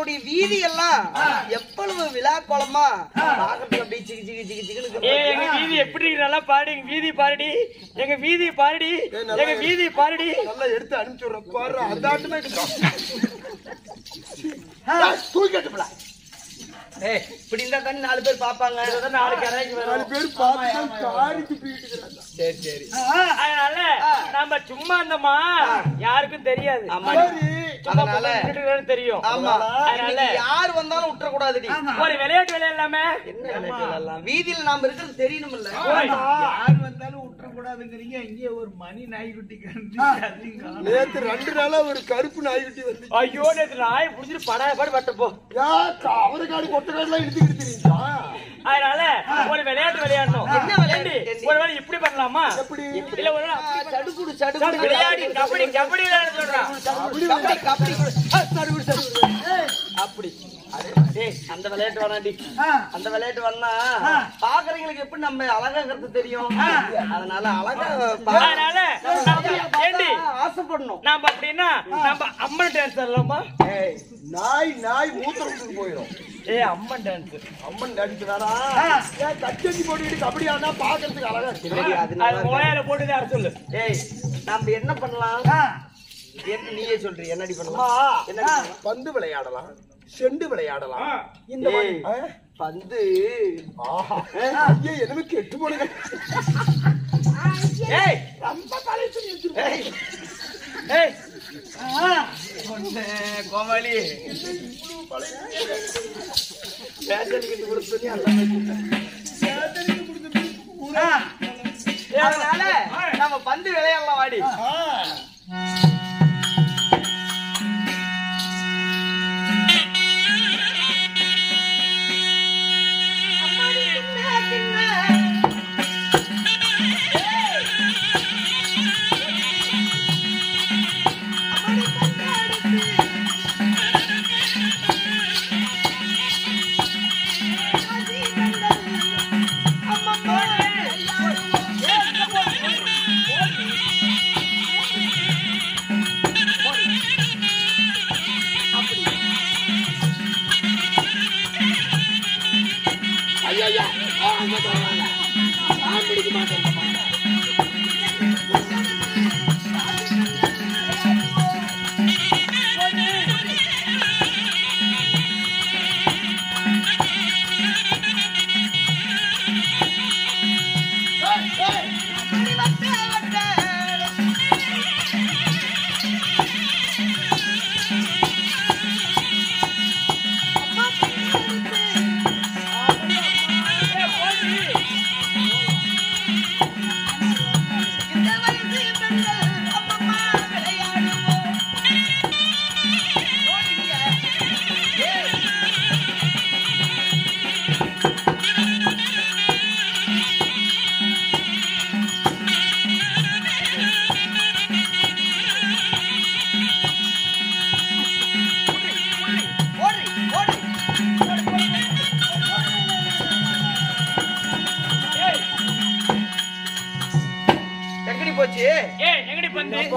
நம்முடைய வீதி எல்லாம் எவ்வளவு விழா கோலமா பாக்கிறதுக்கு அப்படியே சிகி சிகி சிகி சிகி. எங்க வீதி எப்படி நல்லா பாடு, எங்க வீதி பாருடி, எங்க வீதி பாருடி, எங்க வீதி பாருடி. நல்லா எடுத்து அனுப்பிச்சுடுறேன் பாரு. அதாட்டுமே தூக்கிட்டுல இப்படி இருந்தா தானே 4 பேர் பாப்பாங்க. 4 கரைக்கு வரும். 4 பேர் பார்த்து காரி துப்பிட்டு. சரி சரி. அதனால நம்ம சும்மா இருந்தோமா யாருக்கும் தெரியாது. அதனால தெரியும். ஆமா. அதனால யார் வந்தாலும் விட்டுற கூடாதுடி. ஒரு விளையாட்டு விளையாடலாமே. என்ன விளையாட்டு விளையாடலாம்? வீதியில நாம இருக்கிறது தெரியணும்ல. யார் வந்தாலும் விட்டுற கூடாதுங்கிறீங்க. இங்கே ஒரு மணி நாய்க்குட்டி நேத்து 2 நாளா ஒரு கருப்பு நாய்க்குட்டி வந்து. ஐயோ நேத்து நாய் புடிச்சிட்டு படாபாடு பட்டப்போ. அவருக்காடு கொட்டக்காடுலாம் இழுத்துக்கிட்டு தெரியுங்களா? அதனால ஒரு விளையாட்டு விளையாடணும். என்ன விளையாட்டு? ஒருவேளை இப்படி பண்ணலாமா? இல்ல ஒரு சடுகுடு சடுகுடு விளையாடி கபடி கபடி விளையாட சொல்றான். கபடி கபடி சடுகுடு சடுகுடு அப்படி. அந்த விளையாட்டு வேணாண்டி. அந்த விளையாட்டு வேணா பாக்குறவங்களுக்கு எப்படி நம்ம அழகாங்கிறது தெரியும். அதனால அழகா அதனால ஏண்டி ஆசைப்படணும். நாம அப்படின்னா நம்ம அம்மன் டான்ஸ் ஆடலாமா? நாய் நாய் மூத்திரத்துக்கு போயிடும். அம்மன் டான்ஸ். அம்மன் டான்ஸ் வேணா. ஏன் கச்சேரி போட்டுக்கிட்டு கபடி ஆனா பாக்குறதுக்கு அழகா இருக்கு. அது மோயால போட்டு யார சொல்லு. நம்ம என்ன பண்ணலாம்? நீயே சொல்றீ. என்னடி பண்ணலாம்? என்ன பந்து விளையாடலாம், செண்டு விளையாடலாம். இந்த பந்து என்னமே கெட்டு போடுங்க. ரொம்ப பழைச்சு கோமாளி அதனால நம்ம பந்து விளையாடலாம் வாடி.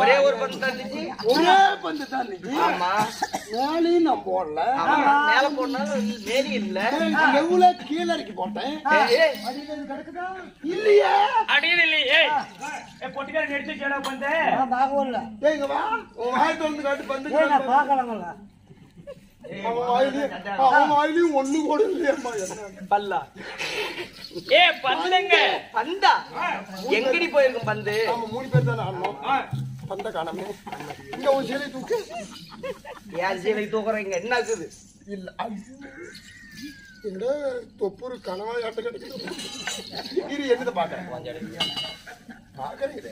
ஒரே ஒரு பந்து தான் இருந்துச்சு. ஒரே பந்து தான் இருந்துச்சு. ஆமா. மேலையும் நான் போடல. மேல போனாலும் மேலே இல்ல. எவ்வளவு கீழே இறக்கி போட்டேன். இல்லையே அடியில் இல்லையே. பொட்டிக்காரன் எடுத்து கேடா பந்து. இங்க வா. உன் வாய் திறந்து காட்டு பந்து. பாக்கலாங்கல்ல. அவன் வாயிலையும் ஒண்ணு கூட இல்லையம்மா. பல்லா பந்துங்க. பந்தா எங்கடி போயிருக்கும் பந்து? நம்ம 3 பேர் தானே ஆடணும். பந்த காணமே. இங்க உன் சீலை தூக்கு. யார் சீலை தூக்குறீங்க? என்ன ஆகுது? இல்ல எங்கடா தொப்பூர் கனவா ஆட்ட கிடைக்குது. இது என்னதை பாக்குறேன் பாக்குறீங்க.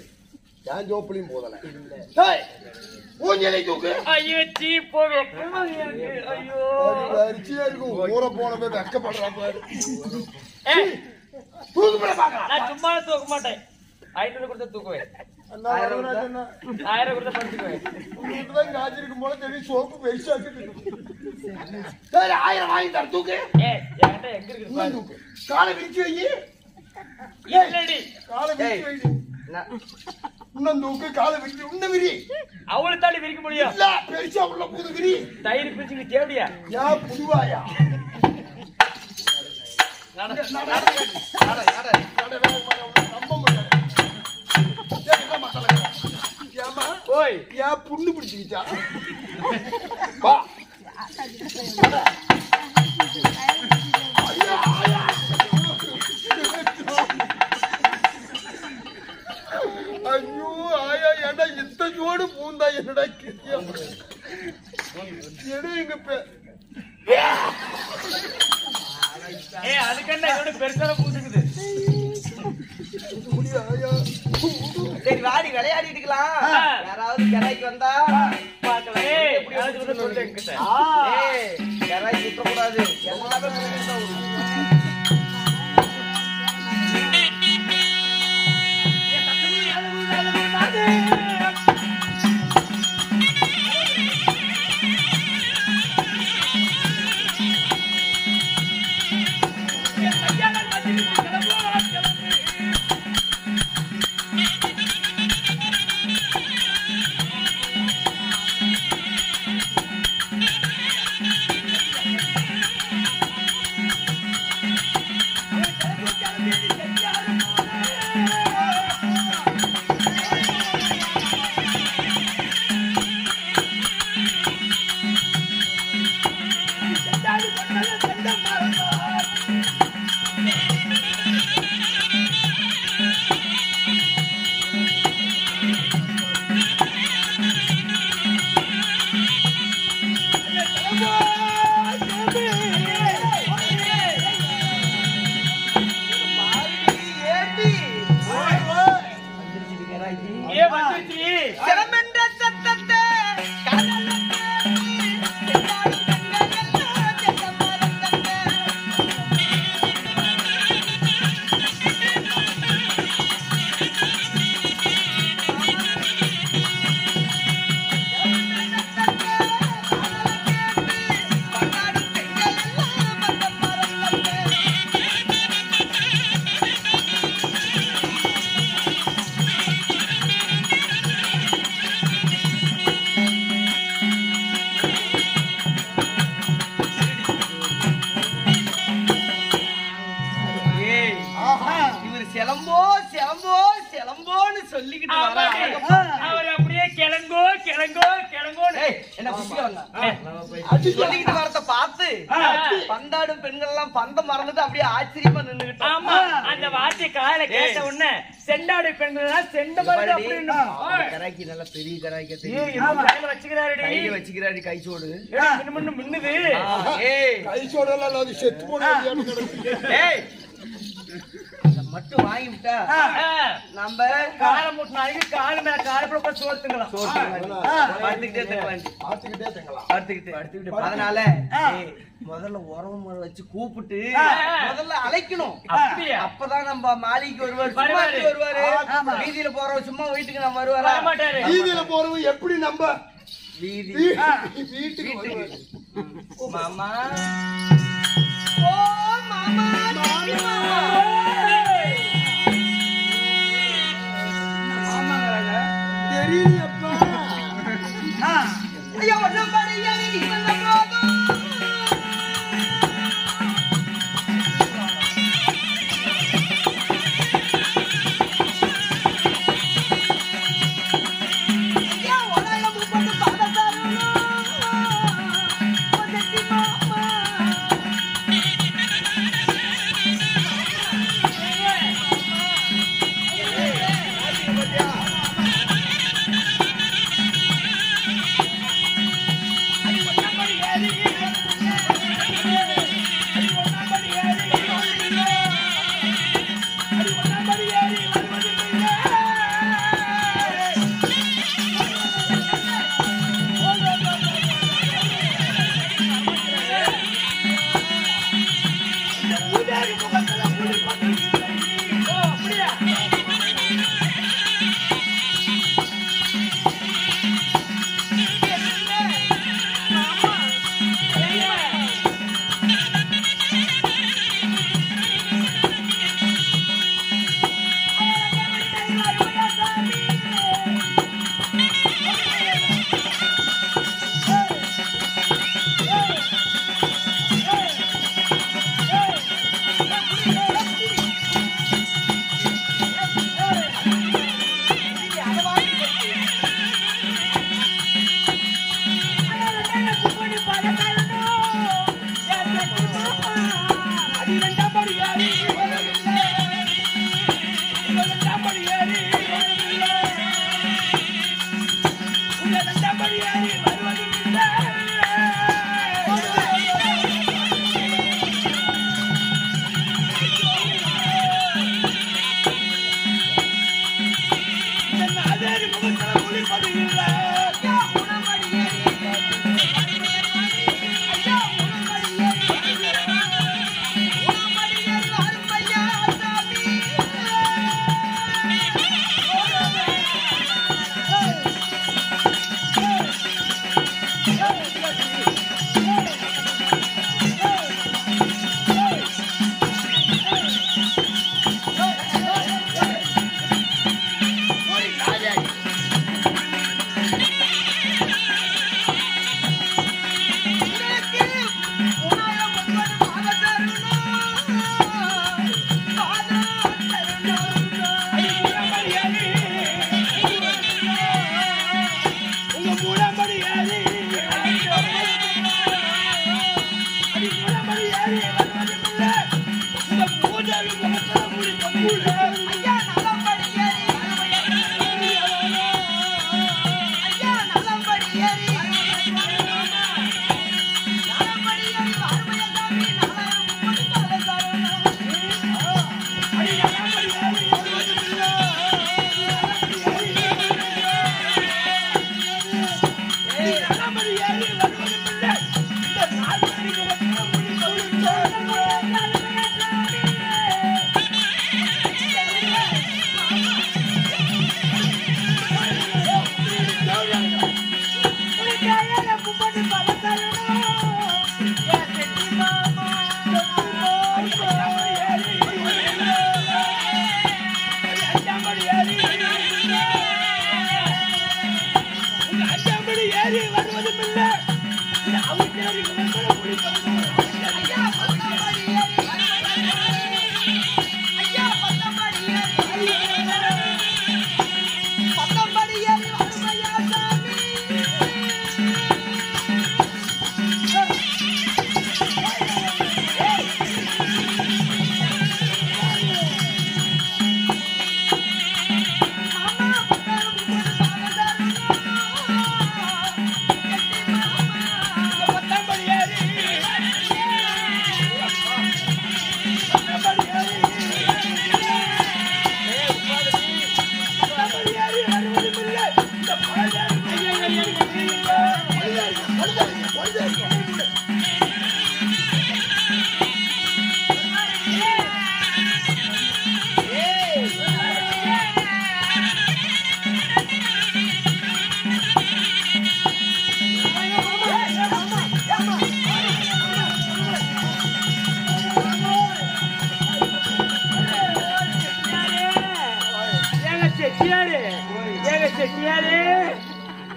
ஏன் ஜோப்பிலையும் போதல. ஊஞ்சலை தூக்கு. ஐயோ சீ போகும். ஐயோ அரிச்சியா இருக்கும். ஊற போன போய் வெக்கப்படுறா பாரு. நான் சும்மா தூக்க மாட்டேன். 500 கொடுத்த தூக்குவேன். 1000 கொடுத்த படுத்துக்குவேன். காய்ச்சிருக்கும் போல தெரியும். சோப்பு பெருசா இருக்கு. 1000 வாங்கி தர தூக்கு. என்கிட்ட எங்க இருக்கு? காலை விரிச்சு வை. இல்லடி காலை விரிச்சு வை. இன்னும் தூக்கு காலை விரிச்சு இன்னும் விரி அவளை தாண்டி விரிக்க முடியும் இல்ல பெருசா உள்ள புது விரி தயிர் பிரிச்சு தேவையா யா புதுவாயா ஓய் யா புண்ணு பிடிச்சுக்கிச்சா வா ஐயோ ஆயா ஏண்டா இந்த ஜோடு பூந்தா என்னடா எடு எங்க அதுக்கென்ன இதோட பெருசால பூந்துக்குது ஆயா சரி வாடி விளையாடிட்டு இருக்கலாம் யாராவது கிராய்க்கு வந்தா பார்க்கலாம் எப்படி சொல்றேன் என்கிட்ட கிராய்க்கு விட்டக்கூடாது எல்லாமே சொல்லிட்டு தான் வரும். சிலம்போன்னு சொல்லிக்கிட்டு அவர் அப்படியே கிளங்கோ கிளங்கோ கிளங்கோன்னு சொல்லிக்கிட்டு வரத பார்த்து பந்தாடும் பெண்கள் எல்லாம் பந்தம் மறந்துட்டு அப்படியே ஆச்சரியமா நின்னுகிட்டு. ஆமா அந்த வார்த்தை கால கேட்ட உடனே செண்டாடு பெண்கள் எல்லாம் செண்ட மாதிரி அப்படின்னு கராக்கி நல்ல பெரிய கராக்கி கையில வச்சுக்கிறாரு கையில வச்சுக்கிறாரு கைச்சோடு மின்னுது கைச்சோடெல்லாம் அது செத்து போன மட்டும் வாங்கி விட்டா நம்ம காலை மூட்டு நாளைக்கு காலு மேல கால போட சோத்துங்களாம் அதனால முதல்ல உரம் வச்சு கூப்பிட்டு முதல்ல அழைக்கணும். அப்பதான் நம்ம மாளிகைக்கு வருவாரு வீதியில போறோம் சும்மா வீட்டுக்கு நம்ம வருவாரா மாட்டாரு. வீதியில போறவங்க எப்படி நம்ம வீதி வீட்டுக்கு மாமா ஓ மாமா தெரியலப்பா ஐயா ஒன்னும் படியா நீ வந்த போதும் மாமா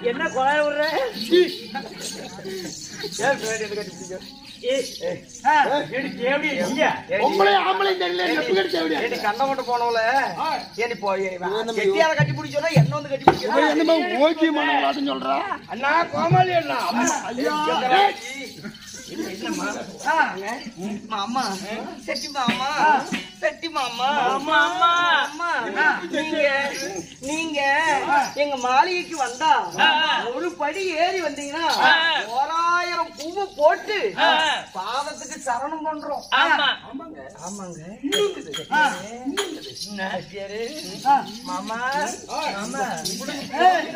என்ன கொலை விடுற கண்ணை மட்டும் போனவள கெட்டியால கட்டி பிடிச்சோன்னா என்ன வந்து கட்டி பிடிச்சா சொல்றா அண்ணா கோமாளி அண்ணா மாமா செட்டி மாமா செட்டி மாமா அம்மா நீங்க எங்க மாளிகைக்கு வந்தா ஒரு படி ஏறி வந்தீங்கன்னா 1000 பூவை போட்டு பாதத்துக்கு சரணம் பண்றோம். ஆமாங்க மாமா மாமா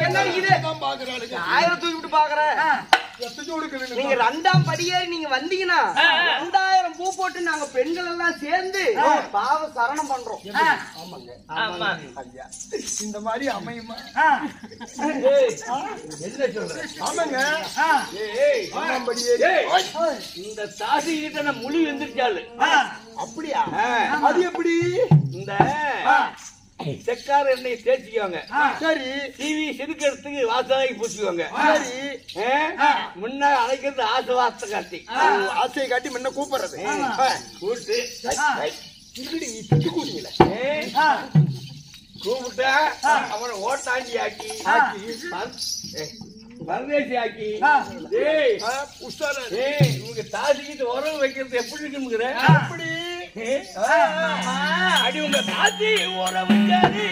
என்ன இது 1000 தூக்கிட்டு பாக்குறேன். நீங்க 2ஆம் படியேறி நீங்க வந்தீங்கன்னா 2000 பூ போட்டு நாங்க பெண்கள் எல்லாம் சேர்ந்து பாவ சரணம் பண்றோம். இந்த மாதிரி அமையுமா? என்ன சொல்ற? ஆமாங்க இந்த தாசி கிட்ட நான் முழி வந்துருச்சாலு. அப்படியா? அது எப்படி? இந்த செக்கார எண்ணெய் தேய்ச்சிக்குவாங்க. சரி. டிவி செதுக்கிறதுக்கு வாசனாகி பூச்சிக்குவாங்க. சரி. முன்ன அழைக்கிறது ஆசை வாசத்தை காட்டி ஆசையை காட்டி முன்ன கூப்பிடுறது கூப்பிட்டு கூப்பிட்டா அவனை ஓட்டாண்டி ஆக்கி பரதேசி ஆக்கி இவங்க தாசிக்கிட்டு உறவு வைக்கிறது எப்படி இருக்குங்கிற அப்படி அடி உங்க தாசி உறவு சரி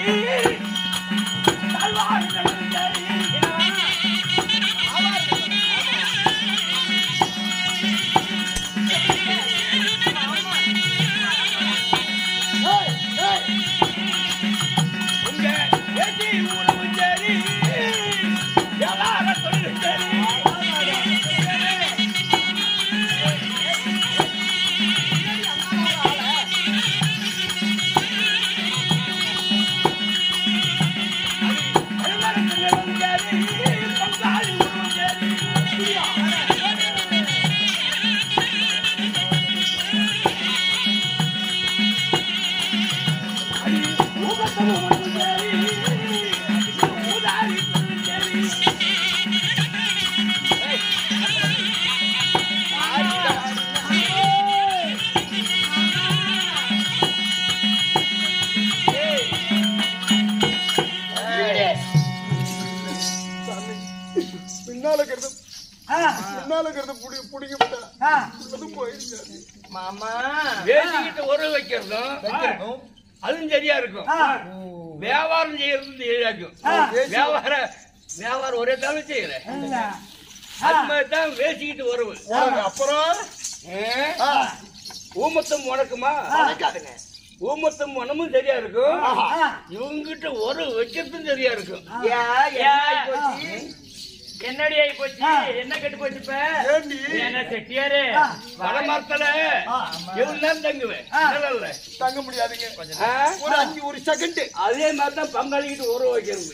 மாமா வேதிக்கிட்ட உறவு வைக்கிறதும் அதுவும் சரியா இருக்கும். வியாபாரம் செய்யறது எளிதாக்கும். வியாபாரம் ஒரே தானே செய்யறேன். அது மாதிரிதான் வேசிக்கிட்டு உறவு. அப்புறம் ஊமத்தம் உனக்குமா வணக்காதுங்க. ஊமத்தம் மனமும் சரியா இருக்கும். இவங்கிட்ட உறவு வைக்கிறதும் சரியா இருக்கும். என்னடி ஆகி போச்சு? என்ன கெட்டு போச்சு? இப்ப என்ன செட்டியாரு வடமரத்துல எவ்வளவு நேரம் தங்குவேன்? தங்க முடியாதுங்க. ஒரு செகண்ட். அதே மாதிரிதான் பங்காளிக்கிட்டு உறவு வைக்கிறது.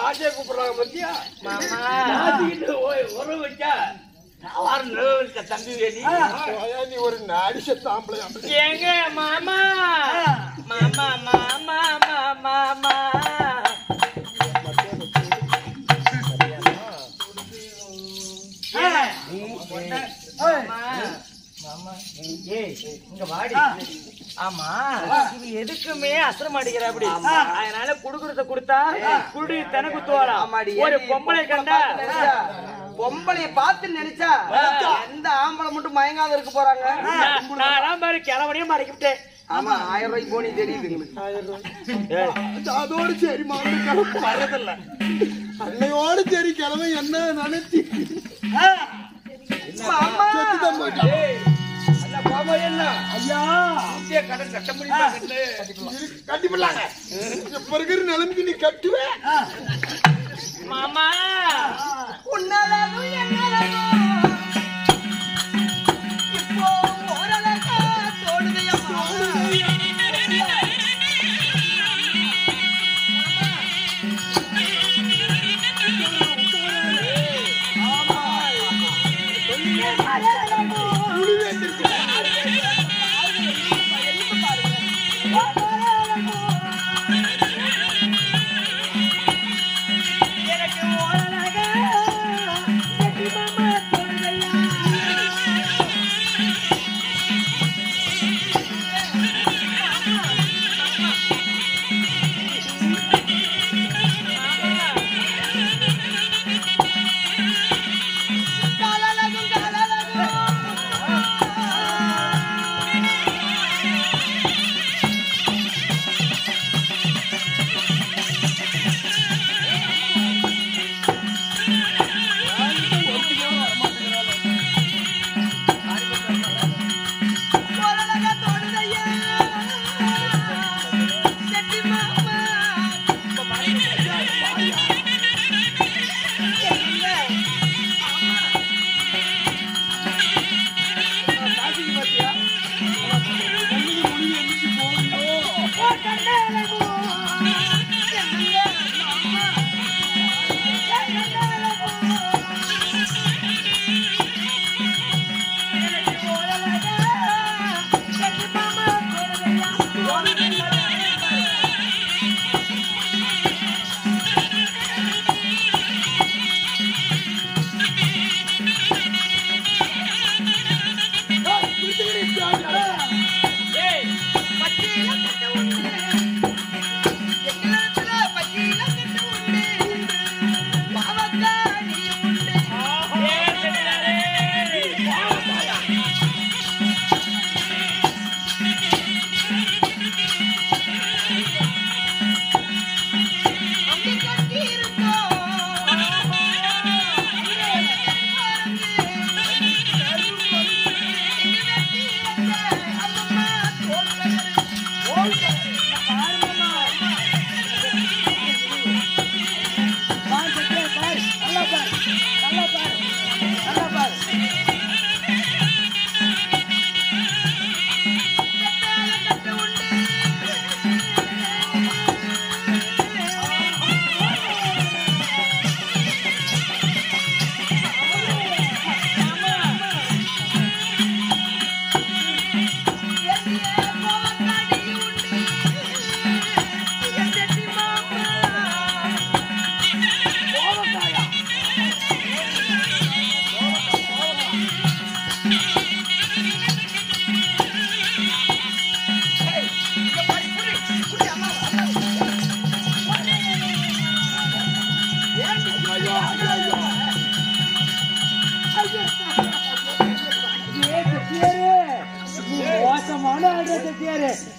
ஆசையா கூப்பிடுறாங்க பத்தியா? உறவு வச்சா தம்பி வேணி நீ ஒரு அடிச்ச தாம்பளை எங்க மாமா மாமா மாமா மாமா இங்க வாடி. ஆமா இது எதுக்குமே அசரம் அடிக்கிற அப்படி அதனால குடுக்குறத கொடுத்தா குடி தன குத்துவாளா ஒரு பொம்பளை கண்டா பொம்பளைய பார்த்து நினைச்சா எந்த ஆம்பளை மட்டும் மயங்காத இருக்க போறாங்க. நான் பாரு கிளவனையும் மறைக்கிட்டேன். ஆமா 1000 ரூபாய்க்கு போனி தெரியுது எங்களுக்கு. அதோடு சரி வரதில்ல அன்னையோடு சரி கிழமை என்ன நினைச்சு கட்டிப்படலாங்க இப்ப இருக்கிற நிலைமைக்கு நீ கட்டுவே மாமா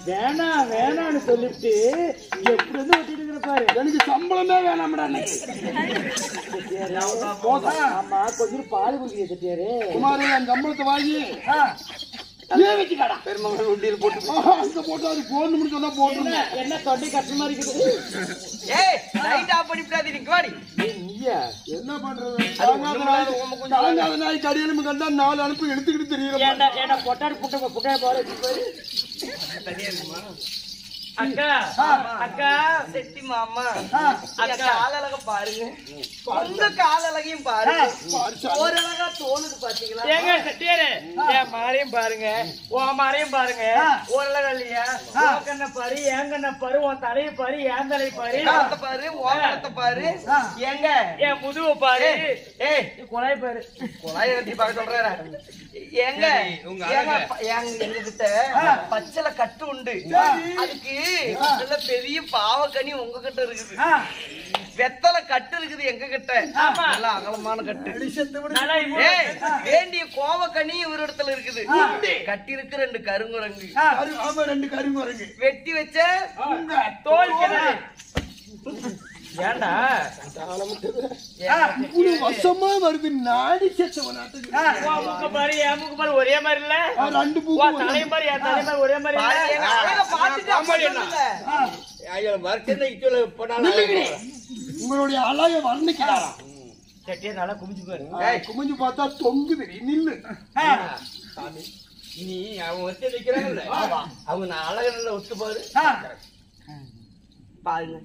வேணாம் வேணான்னு சொல்லிட்டு எப்படி வந்து ஒட்டிட்டு பாரு. எனக்கு சம்பளமே வேணாம்டா. ஆமா கொஞ்சம் பால் குடிக்க செட்டியாரு. குமாரே அந்த சம்பளத்தை வாங்கி பெருமகள் உண்டியில் போட்டு போட்டு அது போடணும்னு சொன்னா போடணும். என்ன தொண்டை கஷ்டமா இருக்குது. என்ன பண்றது? தாங்காத நாய் கடியெலும்பு கண்டா 4 அனுப்பு எடுத்துக்கிட்டு தெரியும். என்ன பொட்டாடு புட்டை போற அக்கா அக்கா செட்டி மாமா அக்கா காலழக பாருங்க, உங்க காலழகையும் பாருங்க, ஒரு அழகா தோணுது பாத்தீங்களா? ஏங்க செட்டியாரு என் மாரையும் பாருங்க, உன் மாரையும் பாருங்க, ஒரு அழகா இல்லையா? உன் கண்ணை பாரு, என் கண்ணை பாரு, உன் தலையை பாரு, என் தலை பாரு, பாரு, ஓரத்தை பாரு, எங்க என் முதுவை பாரு, ஏய் குழாய பாரு, குழாய கட்டி பார்க்க சொல்றேன். எங்க எங்க கிட்ட பச்சளை கட்டு உண்டு, அதுக்கு நல்ல பெரிய பாவக்கனி உங்க கிட்ட இருக்குது, வெத்தலை கட்டு இருக்குது எங்க கிட்ட, நல்ல அகலமான கட்டு, வேண்டிய கோவக்கனி ஒரு இடத்துல இருக்குது, கட்டி இருக்கு 2 கருங்குரங்கு, 2 கருங்குரங்கு வெட்டி வச்ச தோல் ஏண்டா வருஷமா வருது நாடி செத்தவன் மூக்கு பாரு, என் மூக்கு பாரு ஒரே மாதிரி இல்ல, 2 பூ தலையும் பாரு, என் தலையும் பாரு ஒரே மாதிரி இல்ல. உங்களுடைய அழகை வர்ணிக்கிறாரா? செட்டியா நல்லா குமிஞ்சு பாரு, குமிஞ்சு பார்த்தா தொங்குது, நில்லு. நீ அவங்க வச்சு நிக்கிறாங்கல்ல, அவங்க அழகு நல்ல ஒத்து பாரு, பாருங்க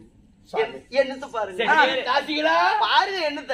என்னத்த பாருங்க, பாருங்க என்னத்த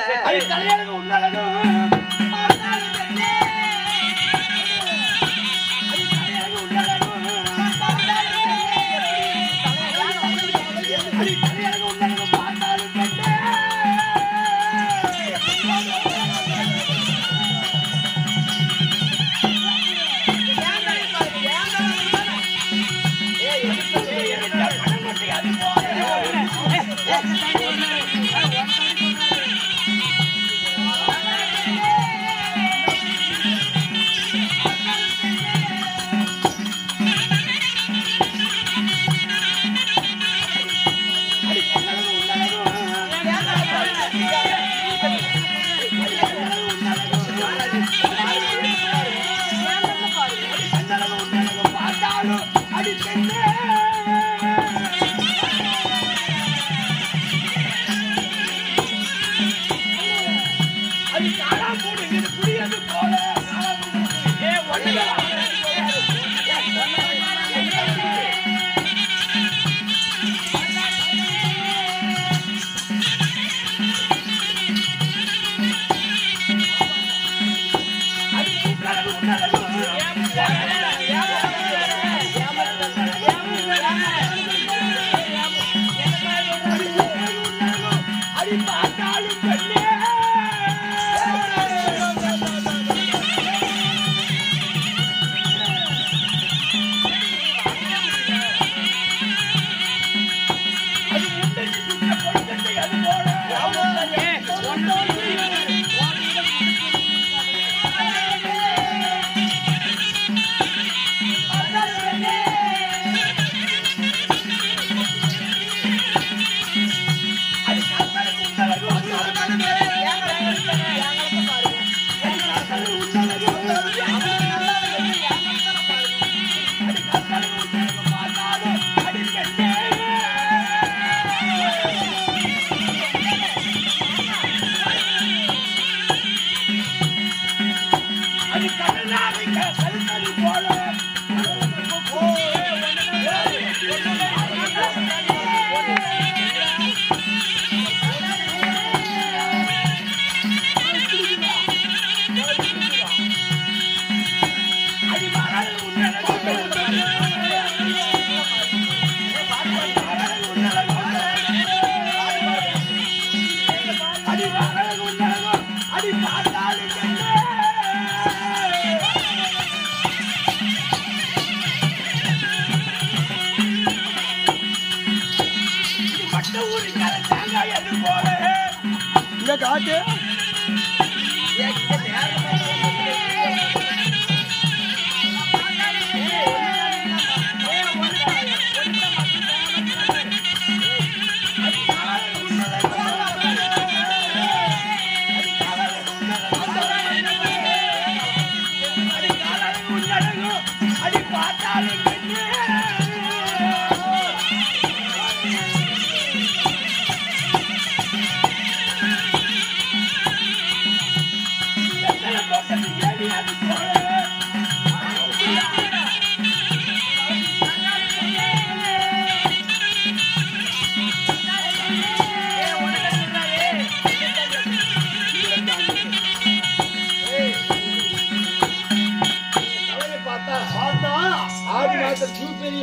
காட்டு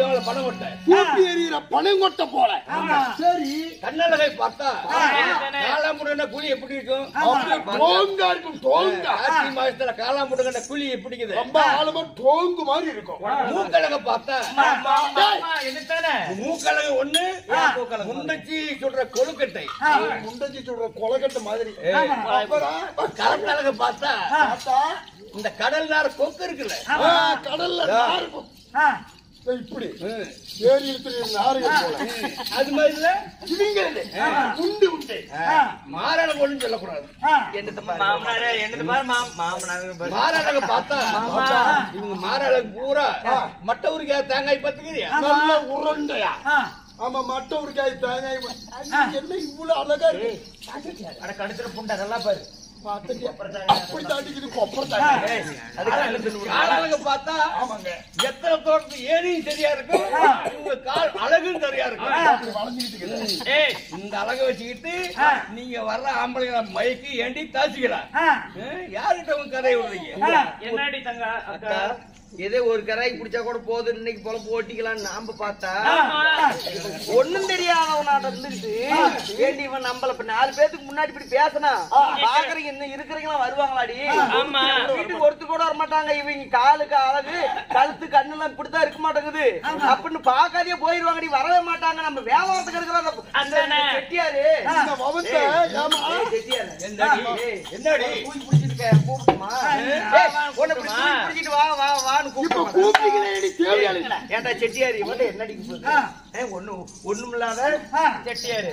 எறிவாங்கள பணம் கொட்டை தூக்கி எறிகிற பனங்கொட்டை போல. சரி, கண்ணழகை பார்த்தா காலாமுடன குழி எப்படி இருக்கும்? அப்படியே டோங்கா இருக்கும், டோங்கா. ஆட்சி மாசத்துல காலாமுடன குழி எப்படிக்குது? ரொம்ப ஆழமா டோங்கு மாதிரி இருக்கும். மூக்கழக பார்த்தா என்னத்தானே மூக்கழகு ஒண்ணு, முண்டச்சி சொல்ற கொழுக்கட்டை. முண்டச்சி சொல்ற கொலக்கட்டை மாதிரி. அப்புறம் கரண்டழக பார்த்தா பார்த்தா, இந்த கடல் நார் கொக்கு இருக்குல்ல, கடல்ல நார் இருக்கும். இப்படி ஏரி இருக்கிற நார்கள் போல. அது மாதிரில இவங்க உண்டு உண்டு மாறாள ஒண்ணும் சொல்லக்கூடாது. மாமனாரே என்னது பாரு மாமனாரு மாறாளக பார்த்தா இவங்க மாறாளகு பூரா மட்டை உரிக்கா தேங்காய் பத்துக்கிறியா? நல்ல உருண்டையா. ஆமா, மட்டை உருக்காய் தேங்காய். என்ன இவ்வளவு அழகா இருக்கு. அட கடுத்துற புண்டை அதெல்லாம் பாரு அப்படி தாண்டிக்குது கொப்பரை தாண்டி. காலாளுங்க பார்த்தா ஆமாங்க, எத்தனை தோட்டத்து ஏரியும் சரியா இருக்கும், உங்க கால் அழகும் சரியா இருக்கும். அப்படி வளைஞ்சுக்கிட்டு இருக்குது. இந்த அழக வச்சுக்கிட்டு நீங்க வர்ற ஆம்பளைங்களை மயக்கி ஏண்டி தாச்சிக்கலாம். யாருகிட்ட உங்க கதையை விடுறீங்க? என்னடி தங்க அக்கா, ஏதோ ஒரு கராய்க்கு பிடிச்சா கூட போதும், இன்னைக்கு போல போட்டிக்கலாம்னு நாம பார்த்தா ஒண்ணும் தெரியாதவனாட்ட இருந்துட்டு ஏண்டி இவன் நம்மள இப்ப 4 பேத்துக்கு முன்னாடி இப்படி பேசினா பாக்குறீங்க இன்னும் இருக்கிறீங்களா வருவாங்களாடி? வீட்டுக்கு ஒருத்தர் கூட வர மாட்டாங்க. இவங்க காலுக்கு அழகு, கழுத்து, கண்ணெல்லாம் இப்படித்தான் இருக்க மாட்டேங்குது அப்படின்னு பாக்காதே போயிருவாங்கடி, வரவே மாட்டாங்க. நம்ம வியாபாரத்துக்கு இருக்கிற அந்த செட்டியாரு இந்த வவத்தை, ஆமா, செட்டியாரு என்னடி தூக்கி பிடிச்சிருக்க கூப்பிட்டுமா? உன்னை பிடிச்சிட்டு வா வா வான்னு இப்ப கூப்பிட்டு கூப்பிட்டீங்களே தேவையாளி. ஏன்டா செட்டியாரு இவன் என்ன அடிக்க போகுது? ஒண்ணுமில்லாத செட்டியாரு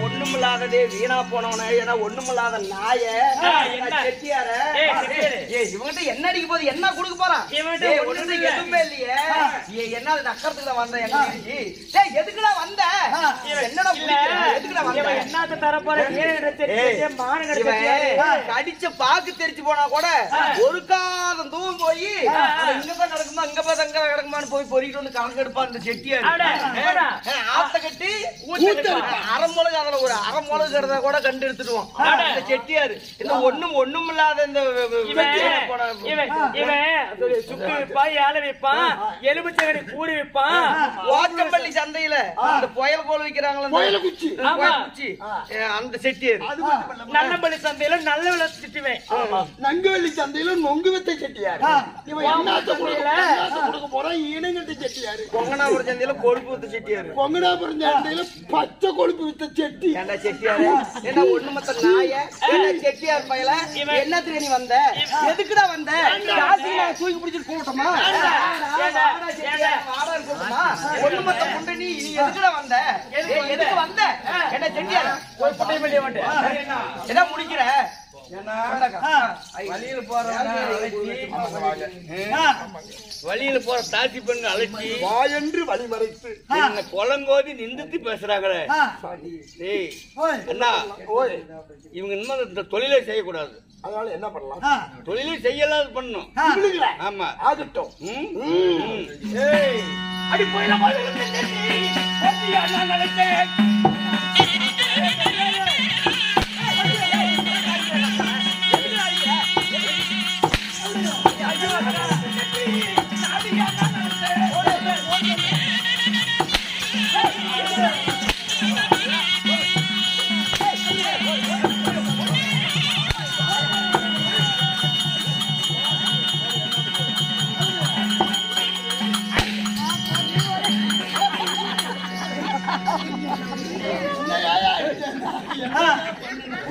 ஒண்ணுமில்லாததே வீணா போனவன, ஏன்னா ஒண்ணுமில்லாத நாய செட்டியார இவங்கிட்ட என்ன அடிக்க போது, என்ன கொடுக்க போறான்? எதுவுமே இல்லையே. என்ன அக்கறதுல வந்த எதுக்குடா வந்த? என்னடா எதுக்குடா வந்த? என்னத்த தர போற? கடிச்ச பாக்கு தெரிச்சு போனா கூட ஒரு காதம் தூரம் போய் இங்கதான் நடக்குமா அங்கதான் தங்க கிடக்குமான்னு போய் பொறிக்கிட்டு வந்து கணக்கு எடுப்பான் இந்த செட்டியார். ஆத்த கட்டி அரைமுளகு, அதுல ஒரு அரைமுளகு கறத கூட கண்டு எடுத்துடுவோம் இந்த செட்டியாரு. இந்த ஒண்ணும் இல்லாத இந்த சுக்கு விற்பான், ஏழை விற்பான், எலுமிச்சை கூடி விற்பான். ஓட்டம்பள்ளி சந்தையில அந்த புயல் கோல் வைக்கிறாங்களா கோயில குச்சி அந்த செட்டியார். அது மட்டும் இல்ல. நல்லபடி சந்தையில நல்ல விலை திட்டுவேன். நங்குவெள்ளி சந்தையில நொங்கு வித்த செட்டியாரு. இவன் என்னத்த கொடுக்க போறான்? இனங்கட்ட செட்டியாரு. கொங்கனாபுரம் சந்தையில கொழுப்பு வித்த செட்டியாரு. கொங்கனாபுரம் சந்தையில பச்சை கொழுப்பு வித்த செட்டி. ஏண்டா செட்டியாரு? என்ன ஒண்ணு மத்த நாய? என்ன செட்டியார் பையல? என்னத்துக்கு நீ வந்த? எதுக்குடா வந்த? காசு நான் தூக்கி பிடிச்சிட்டு கூட்டமா? ஒண்ணு மத்த புண்டை நீ எதுக்குடா வந்த? எதுக்கு வந்த? என்ன செட்டியாரு? ஒரு புண்டை வெளிய வந்து என்ன முடிக்கிற? வழியில போறவங்க வழியில போற தாசி பெண்ணு அழைச்சி வாயென்று வழிமறைத்து என்ன கொலங்கோதி நிந்துட்டு பேசுறாங்களே. டேய் அண்ணா, இவங்க இன்னும் இந்த தொழிலை செய்யக்கூடாது. அதனால என்ன பண்ணலாம்? தொழிலை செய்யலாம் பண்ணணும். ஆமா ஆகட்டும். அடி போயில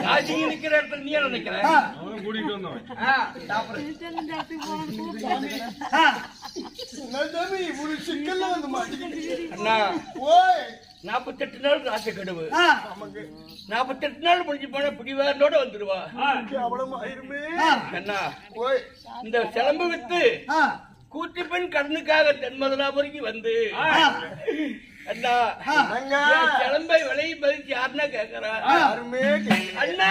ராஜிங்க நிக்கிற இடத்துல நீ என்ன நிக்கிற? சிக்கல்ல வந்து மாட்டிக்கிட்டு அண்ணா, ஓய் 48 நாள் ராச கடுவு. 48 நாள் முடிஞ்சு போன பிடிவாரோட வந்துருவா. அவ்வளவு ஆயிருமே. அண்ணா, ஓய் இந்த சிலம்பு வித்து கூட்டி பெண் கடனுக்காக தென்மதுராபுரிக்கு வந்து அண்ணா சிலம்பை விலையை மதிச்சு யாருன்னா கேக்குறா? யாருமே அண்ணா